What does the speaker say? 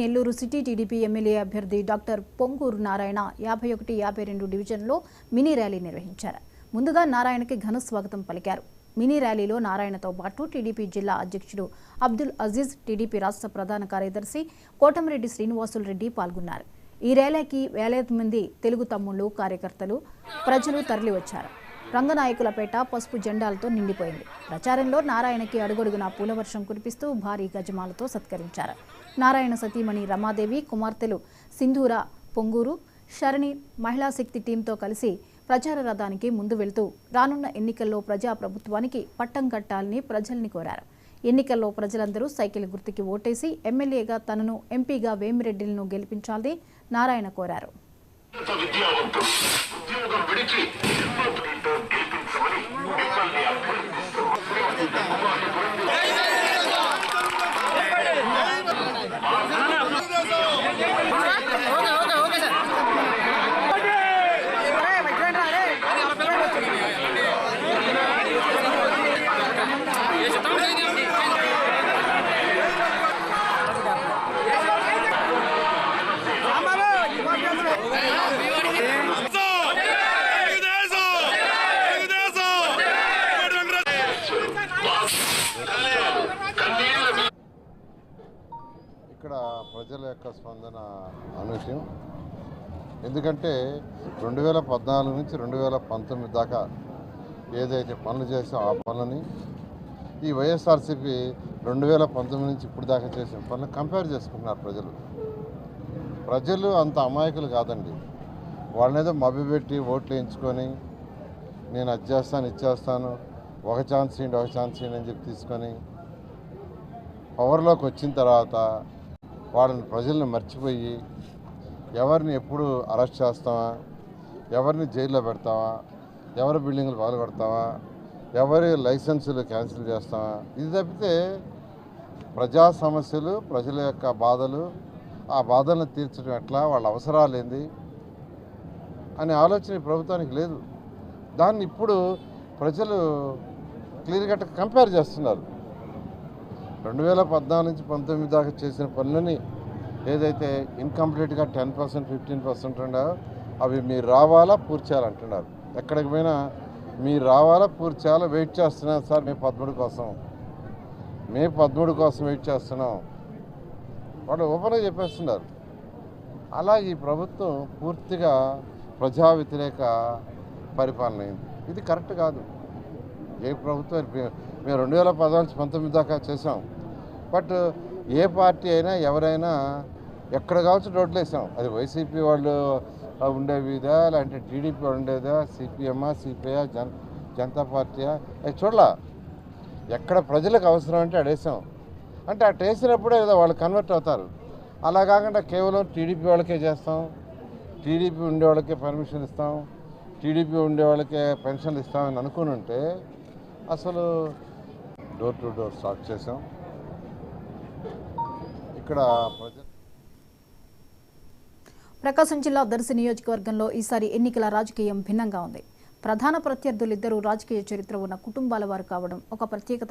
Nellore city TDP MLA అభ్యర్థి doctor Ponguru Narayana 51-52 డివిజన్లో mini rally నిర్వహించారు. ముందుగా నారాయణకి ఘన స్వాగతం పలికారు. మినీ ర్యాలీలో నారాయణతో పాటు టీడీపీ జిల్లా అధ్యక్షుడు అబ్దుల్ అజీజ్, టీడీపీ రాష్ట్ర ప్రధాన కార్యదర్శి కోటమిరెడ్డి శ్రీనివాసులు రెడ్డి పాల్గొన్నారు. ఈ ర్యాలీకి వేలాది మంది తెలుగు తమ్ముళ్లు, కార్యకర్తలు, ప్రజలు తరలివచ్చారు. రంగనాయకులపేట పసుపు జెండాలతో నిండిపోయింది. ప్రచారంలో నారాయణకి అడుగడుగునా పూలవర్షం కురిపిస్తూ భారీ గజమాలతో సత్కరించారు. నారాయణ సతీమణి రమాదేవి, కుమార్తెలు సింధూర, పొంగూరు, శరణి మహిళా శక్తి టీంతో కలిసి ప్రచార రథానికి ముందు వెళ్తూ రానున్న ఎన్నికల్లో ప్రజాప్రభుత్వానికి పట్టం కట్టాలని ప్రజల్ని కోరారు. ఎన్నికల్లో ప్రజలందరూ సైకిల్ గుర్తుకి ఓటేసి ఎమ్మెల్యేగా తనను, ఎంపీగా వేమిరెడ్డిలను గెలిపించాలని నారాయణ కోరారు. ఇక్కడ ప్రజల యొక్క స్పందన అనూహ్యం. ఎందుకంటే 2014 నుంచి 2019 దాకా ఏదైతే పనులు చేసామో ఆ పనులని ఈ వైఎస్ఆర్సీపీ 2019 నుంచి ఇప్పుడు దాకా చేసిన పనులు కంపేర్ చేసుకుంటున్నారు ప్రజలు అంత అమాయకులు కాదండి. వాళ్ళనేదో మభ్యపెట్టి ఓట్లు వేయించుకొని నేను అది చేస్తాను, ఇచ్చేస్తాను, ఒక ఛాన్స్ ఇవ్వండి అని చెప్పి తీసుకొని పవర్లోకి వచ్చిన తర్వాత వాళ్ళని ప్రజలను మర్చిపోయి ఎవరిని ఎప్పుడు అరెస్ట్ చేస్తావా, ఎవరిని జైల్లో పెడతావా, ఎవరి బిల్డింగ్లు పగలగొడతావా, ఎవరి లైసెన్సులు క్యాన్సిల్ చేస్తావా, ఇది తప్పితే ప్రజా సమస్యలు, ప్రజల యొక్క బాధలు, ఆ బాధలను తీర్చడం ఎట్లా, వాళ్ళ అవసరాలు ఏంది అనే ఆలోచన ఈ ప్రభుత్వానికి లేదు. దాన్ని ఇప్పుడు ప్రజలు క్లియర్ కట్ కంపేర్ చేస్తున్నారు. 2014 నుంచి 19 దాకా చేసిన పనులని ఏదైతే ఇన్కంప్లీట్గా 10%, 15% ఉన్నాయో అవి మీరు రావాలా, పూర్తి చేయాలంటున్నారు. ఎక్కడికి పోయినా మీరు రావాలా, పూర్తి చేయాలా, వెయిట్ చేస్తున్నాం సార్, మే 13 కోసం వెయిట్ చేస్తున్నాం, వాళ్ళు ఓపెన్గా చెప్పేస్తున్నారు. అలా ఈ ప్రభుత్వం పూర్తిగా ప్రజా వ్యతిరేక పరిపాలన అయింది. ఇది కరెక్ట్ కాదు. ఏ ప్రభుత్వం మేము 2014 నుంచి 19 దాకా చేసాం. బట్ ఏ పార్టీ అయినా ఎవరైనా ఎక్కడ కావచ్చు రోడ్లు వేసాం. అది వైసీపీ వాళ్ళు ఉండేవిదా, లేదంటే టీడీపీ వాళ్ళు ఉండేదా, సిపిఎమ్మా, సిపిఐ, జనతా పార్టీయా, అది చూడలా. ఎక్కడ ప్రజలకు అవసరం అంటే అడేసాం. అంటే అటు వేసినప్పుడే ఏదో వాళ్ళు కన్వర్ట్ అవుతారు. అలా కాకుండా కేవలం టీడీపీ వాళ్ళకే చేస్తాం, టీడీపీ ఉండే వాళ్ళకే పర్మిషన్ ఇస్తాం, టీడీపీ ఉండే వాళ్ళకే పెన్షన్లు ఇస్తామని అనుకుని ఉంటే అసలు డోర్ టు డోర్ స్టార్ట్ చేసాం. ఇక్కడ ప్రకాశం జిల్లా దర్శి నియోజకవర్గంలో ఈసారి ఎన్నికల రాజకీయం భిన్నంగా ఉంది. ప్రధాన ప్రత్యర్థులిద్దరూ రాజకీయ చరిత్ర ఉన్న కుటుంబాల వారు కావడం ఒక ప్రత్యేకత.